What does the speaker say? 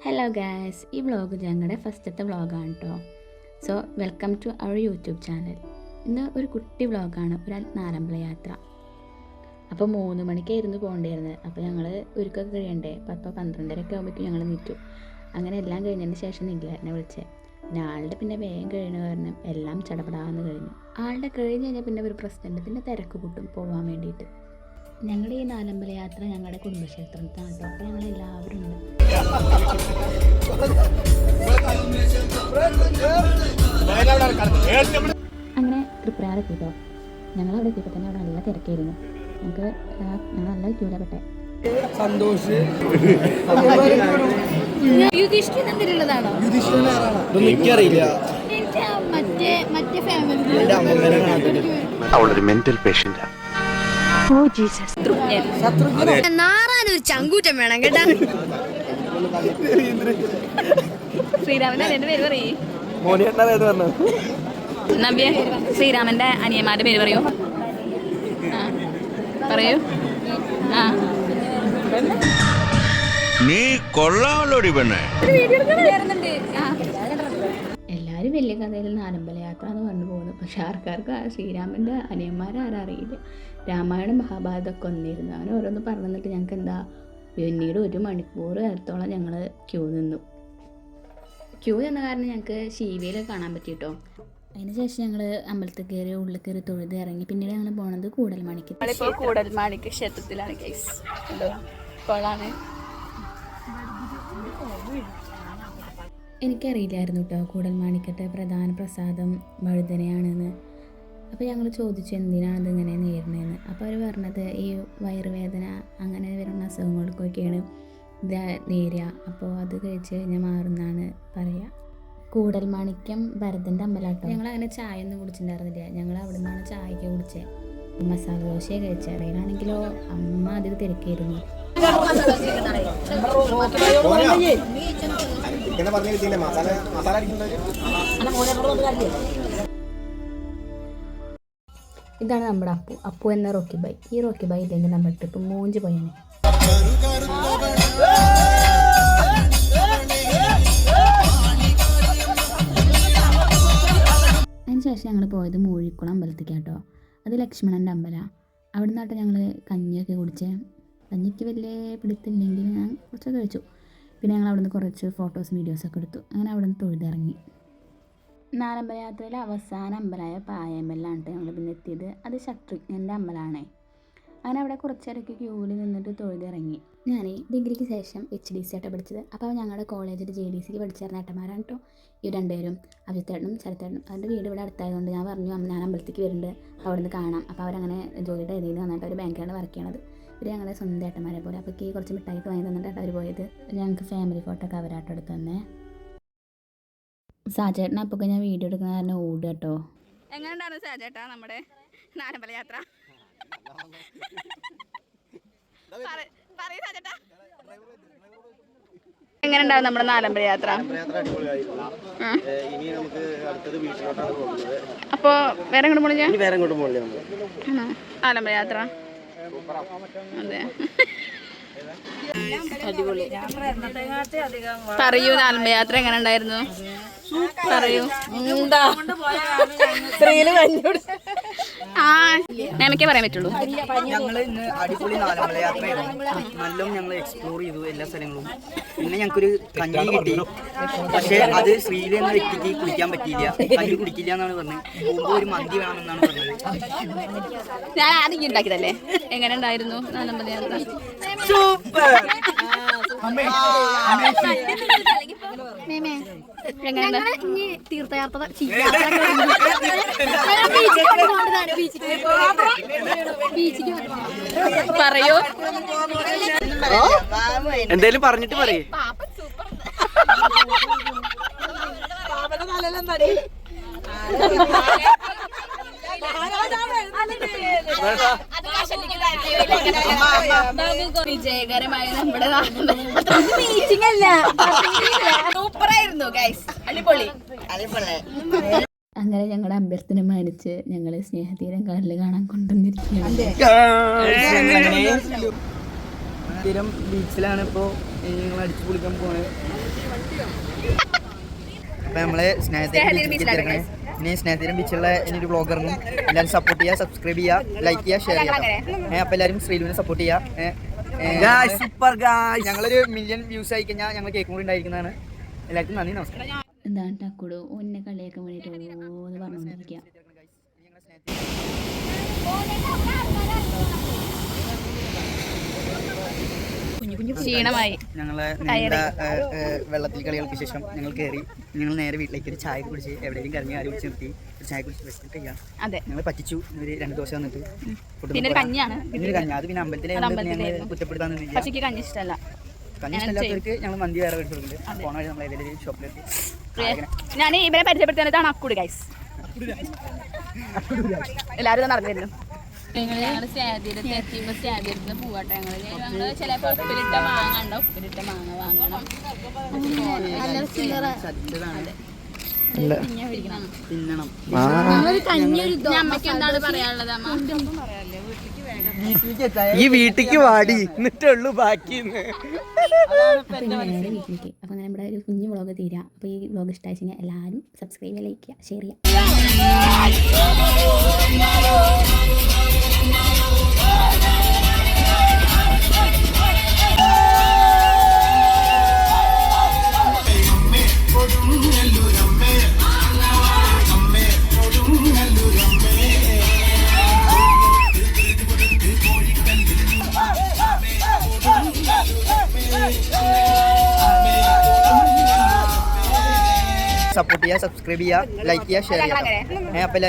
Hello guys, ഈ vlog ഞങ്ങളുടെ ഫസ്റ്റത്തെ വ്ളോഗാണ് കേട്ടോ. So welcome to our YouTube channel. ഇന്ന് ഒരു കുട്ടി വ്ളോഗാണ്, ഒരു നാലമ്പല യാത്ര. അപ്പോൾ 3 മണിക്കായിരുന്നു പോകേണ്ടിയിരുന്നത്. അപ്പോൾ ഞങ്ങൾ ഒരുക്കൊക്കെ കഴിയണ്ടേ, 10-12 ആകുമ്പോഴേക്കും ഞങ്ങൾ നീറ്റു. അങ്ങനെ എല്ലാം കഴിഞ്ഞതിന് ശേഷം നിഖിലേട്ടനെ വിളിച്ചത്. പിന്നെ ആളുടെ പിന്നെ വേഗം കഴിയുന്ന കാരണം എല്ലാം ചടപടാന്ന് കഴിഞ്ഞു. ആളുടെ കഴിഞ്ഞ് കഴിഞ്ഞാൽ പിന്നെ ഒരു പ്രശ്നമുണ്ട്, പിന്നെ തിരക്ക് കൂട്ടും പോകാൻ വേണ്ടിയിട്ട്. ഞങ്ങളുടെ ഈ നാലമ്പല യാത്ര ഞങ്ങളുടെ കുടുംബക്ഷേത്രത്തിലാണ് കേട്ടോ. അപ്പോൾ ഞങ്ങൾ എല്ലാവരും ഉണ്ട്. അങ്ങനെ തൃപ്രയാർ എത്തിട്ടോ. ഞങ്ങളവിടെ എത്തിയപ്പോൾ തന്നെ അവിടെ നല്ല തിരക്കായിരുന്നു. ഞങ്ങൾ നല്ല ക്യൂലപ്പെട്ടെ. സന്തോഷ് അവളൊരു മെന്റൽ പേഷ്യന്റാ. നാറാനൊരു ചങ്കൂറ്റം വേണം കേട്ടാ. ശ്രീരാമന്റെ അനിയന്റെ പേര് പറയൂ. നബിയെ, ശ്രീരാമന്റെ അനിയന്മാരുടെ പേര് പറയൂ. പറയൂ. നീ കൊള്ളാമല്ലോടി പെണ്ണേ. എല്ലാവരും വലിയ കഥയിൽ നാലമ്പല യാത്ര എന്ന് പറഞ്ഞു പോകുന്നു. പക്ഷെ ആൾക്കാർക്ക് ശ്രീരാമൻ്റെ അനിയന്മാരാരും അറിയില്ല. രാമായണം മഹാഭാരതമൊക്കെ ഒന്നിരുന്നു. അങ്ങനെ ഓരോന്ന് പറഞ്ഞു തന്നിട്ട് ഞങ്ങൾക്ക് എന്താ പിന്നീട് 1 മണിക്കൂർ നേരത്തോളം ഞങ്ങൾ ക്യൂ നിന്നു. ക്യൂ നിന്ന കാരണം ഞങ്ങൾക്ക് ശീവേൽ കാണാൻ പറ്റി കേട്ടോ. അതിന് ശേഷം ഞങ്ങൾ അമ്പലത്തിൽ കയറി ഉള്ളിൽ കയറി തൊഴുത് ഇറങ്ങി. പിന്നീട് ഞങ്ങൾ പോണത് കൂടൽമാണിക്ക്. കൂടൽമാണിക്ക് ക്ഷേത്രത്തിലാണ് ഗൈസ്. കൊള്ളാണ്. എനിക്കറിയില്ലായിരുന്നു കേട്ടോ കൂടൽമാണിക്കത്തെ പ്രധാന പ്രസാദം വഴുതനയാണെന്ന്. അപ്പോൾ ഞങ്ങൾ ചോദിച്ചു എന്തിനാണ് ഇങ്ങനെ നേരുന്നതെന്ന്. അപ്പോൾ അവർ പറഞ്ഞത് ഈ വയറുവേദന അങ്ങനെ വരുന്ന അസുഖങ്ങൾക്കൊക്കെയാണ് ഇത് നേരുക. അപ്പോൾ അത് കഴിച്ച് കഴിഞ്ഞാൽ മാറുന്നാണ് പറയുക. കൂടൽമാണിക്യം ഭരതൻ്റെ അമ്പലാട്ടോ. ഞങ്ങൾ അങ്ങനെ ചായ ഒന്നും കുടിച്ചിട്ടുണ്ടായിരുന്നില്ല. ഞങ്ങൾ അവിടെ നിന്നാണ് ചായയൊക്കെ കുടിച്ചത്. മസാല ദോശയെ കഴിച്ചത്. ഇടയിലാണെങ്കിലോ അമ്മ അതിൽ തിരക്കായിരുന്നു. ഇതാണ് നമ്മുടെ അപ്പു എന്ന റോക്കി ബൈ. ഈ റോക്കി ബൈ ഇല്ലെങ്കിൽ നമ്മുടെ ട്രിപ്പ് മൂഞ്ച് പോയാണ്. അതിനുശേഷം ഞങ്ങൾ പോയത് മൂഴിക്കുളം അമ്പലത്തിലേക്കാട്ടോ. അത് ലക്ഷ്മണൻ്റെ അമ്പലമാണ്. അവിടെ നിന്നാട്ടോ ഞങ്ങൾ കഞ്ഞിയൊക്കെ കുടിച്ച്. കഞ്ഞിക്ക് വലിയ പിടുത്തില്ലെങ്കിൽ ഞാൻ കുറച്ചൊക്കെ കഴിച്ചു. പിന്നെ ഞങ്ങൾ അവിടെ നിന്ന് കുറച്ച് ഫോട്ടോസും വീഡിയോസൊക്കെ എടുത്തു. അങ്ങനെ അവിടെ നിന്ന് തൊഴുതിറങ്ങി. നാലമ്പല യാത്രയിലെ അവസാന അമ്പലമായ പായമ്പലാണ് ഞങ്ങൾ പിന്നെ എത്തിയത്. അത് ശത്രുഘ്നൻ്റെ അമ്പലമാണ്. അങ്ങനെ അവിടെ കുറച്ചേരൊക്കെ ക്യൂവിൽ നിന്നിട്ട് തൊഴുതിറങ്ങി. ഞാൻ ഡിഗ്രിക്ക് ശേഷം HDC ആയിട്ട് പഠിച്ചത്. അപ്പോൾ ഞങ്ങളുടെ കോളേജിൽ JDCക്ക് പഠിച്ചിരുന്ന ഏട്ടന്മാരാണ് കേട്ടോ ഈ 2 പേരും, അഭിത്തേട്ടനും ശരത്തേട്ടനും. അവരുടെ വീട് ഇവിടെ അടുത്തായതുകൊണ്ട് ഞാൻ പറഞ്ഞു ഞാൻ അമ്പലത്തേക്ക് വരുന്നുണ്ട്, അവിടെ നിന്ന് കാണാം. അപ്പോൾ അവരങ്ങനെ ജോലിയുടെ രീതിയിൽ വന്നിട്ട് അവർ ബാങ്കിലാണ് വർക്ക് ചെയ്യണത്. ഇവർ ഞങ്ങളെ സ്വന്തം ഏട്ടന്മാരെ പോലെ. അപ്പോൾ കുറച്ച് മിഠായിക്ക് വാങ്ങി തന്നിട്ടാണ് അവർ പോയത്. ഞങ്ങൾക്ക് ഫാമിലി ഫോട്ടോ ഒക്കെ അവരായിട്ട് എടുത്ത് തന്നെ. സാജേട്ടനെ അപ്പോൾ ഞാൻ വീഡിയോ എടുക്കുന്ന കാരണം ഓടുക കേട്ടോ. എങ്ങനെയുണ്ടായിരുന്നു സാജേട്ടാ നമ്മുടെ നാലമ്പല യാത്ര? എങ്ങനെയുണ്ടാവും നമ്മുടെ നാലമ്പല യാത്ര? അപ്പോ വേറെ എങ്ങോട്ട് പോണില്ല? നാലമ്പല യാത്ര അതെ. അടിപൊളി. പറയൂ, നാലമ്പല യാത്ര എങ്ങനെ ഉണ്ടായിരുന്നു? പറയൂ. മേമയ്ക്കേ പറയാൻ പറ്റുള്ളൂ. ഞങ്ങൾ ഇന്ന് അടിപൊളി നാലമ്പല യാത്രയായിരുന്നു. നല്ലോണം ഞങ്ങൾ എക്സ്പ്ലോർ ചെയ്തു എല്ലാ സ്ഥലങ്ങളും. പിന്നെ ഞങ്ങൾക്കൊരു കഞ്ഞി കിട്ടി. പക്ഷെ അത് ശ്രീല എന്ന വ്യക്തിക്ക് കുടിക്കാൻ പറ്റിയില്ല. കഞ്ഞി കുടിക്കില്ല എന്നാണ് പറഞ്ഞത്. പോകുമ്പോൾ ഒരു മന്തി വേണമെന്നാണ് പറഞ്ഞത്. ഞാൻ ആദ്യം ഉണ്ടാക്കിയതല്ലേ. എങ്ങനെ ഉണ്ടായിരുന്നു നാലമ്പല യാത്ര? സൂപ്പർ. തീർത്ഥയാത്ര പറയൂ. എന്തേലും പറഞ്ഞിട്ട് പറയേ. വിജയകരമായ നമ്മുടെ സൂപ്പറായിരുന്നു ഗൈസ്. അടിപൊളി. അങ്ങനെ ഞങ്ങളുടെ അഭ്യർത്ഥന മാനിച്ച് ഞങ്ങൾ സ്നേഹതീരം കടൽ കാണാൻ കൊണ്ടുവന്നിരിക്കുകയാണ്. സ്നേഹതീരം ബീച്ചിലാണ് ഇപ്പോൾ ഞങ്ങൾ അടിച്ചു പൊളിക്കാൻ പോകുന്നത്. അപ്പോൾ നമ്മളെ സ്നേഹതീരം ബീച്ചിൽ ഇനി സ്നേഹതീരം ബീച്ചുള്ള ഇനിയൊരു ബ്ലോഗറിനും എല്ലാവരും സപ്പോർട്ട് ചെയ്യുക, സബ്സ്ക്രൈബ് ചെയ്യുക, ലൈക്ക് ചെയ്യുക, ഷെയർ ചെയ്യുക. അപ്പോൾ എല്ലാവരും ശ്രീലുവിനെ സപ്പോർട്ട് ചെയ്യുക. സൂപ്പർ ഗായ്സ്, ഞങ്ങളൊരു 1 മില്യൺ വ്യൂസ് ആയി കഴിഞ്ഞാൽ ഞങ്ങൾ കേക്ക് കൂടി ഉണ്ടായിരിക്കുന്നതാണ്. എല്ലാവർക്കും നന്ദി, നമസ്കാരം. എന്താണ് ടക്കുടു ഒന്നെ കളിയാക്കാൻ വേണ്ടിയിട്ട് ഓരോന്ന് പറഞ്ഞുകൊണ്ടിരിക്കുക. ക്ഷീണമായി ഞങ്ങളെ നീണ്ട വെള്ളത്തിൽ കളികൾക്ക് ശേഷം ഞങ്ങൾ കയറി ഞങ്ങൾ നേരെ വീട്ടിലേക്ക് ഒരു ചായ കുടിച്ച് എവിടെയും കറങ്ങി ആരും വിളിച്ച് നിർത്തി ഒരു ചായ കുടിച്ച് വെച്ചിട്ട് കഴിയാം. അതെ, ഞങ്ങൾ പറ്റിച്ചു. ഒരു 2 ദിവസം വന്നിട്ട് പിന്നെ ഒരു കഞ്ഞിയാണ്. പിന്നെ ഒരു കഞ്ഞി, അത് പിന്നെ അമ്പലത്തിലെ ഞങ്ങൾ കുറ്റപ്പെടുത്താൻ നിന്നില്ല. പക്ഷേ കഞ്ഞി ഇഷ്ടമല്ല. കഞ്ഞി ഇഷ്ടമല്ലാത്തവർക്ക് ഞങ്ങൾ മന്തി വേറെ മേടിച്ചു കൊടുക്കുന്നുണ്ട്. പോണ വഴി നമ്മൾ ഏതെങ്കിലും ഷോപ്പിലെത്തി. ഞാൻ ഇവരെ പരിചയപ്പെടുത്തുന്നതാണ് അക്കുട് ഗൈസ്. എല്ലാവരും നടന്നു വരുന്നു. ഞങ്ങള് സ്റ്റാബിയത്തിന് പോവാട്ടെ. ഞങ്ങള് ചിലപ്പോ ഉപ്പിലിട്ട മാങ്ങ ഉണ്ടോ, ഉപ്പിലിട്ട മാങ്ങ വാങ്ങണം. തിന്നണം. അമ്മയ്ക്ക് എന്താണ് പറയാനുള്ളത്? അമ്മ ഈ വീട്ടിക്ക് വാടി എന്നിട്ടുള്ളൂ ബാക്കി. അപ്പോൾ നേരെ വീട്ടിലേക്ക്. അപ്പോൾ അങ്ങനെ നമ്മുടെ ഒരു കുഞ്ഞു വ്ളോഗ് തീരാം. അപ്പോൾ ഈ വ്ളോഗ് ഇഷ്ടമായി കഴിഞ്ഞാൽ എല്ലാവരും സബ്സ്ക്രൈബ് ചെയ്യുക, ലൈക്ക് ചെയ്യുക, ഷെയർ ചെയ്യുക. സപ്പോർട്ട് ചെയ്യുക, സബ്സ്ക്രൈബ് ചെയ്യുക, ലൈക്ക് ചെയ്യുക, ഷെയർ ചെയ്യുക. അപ്പോൾ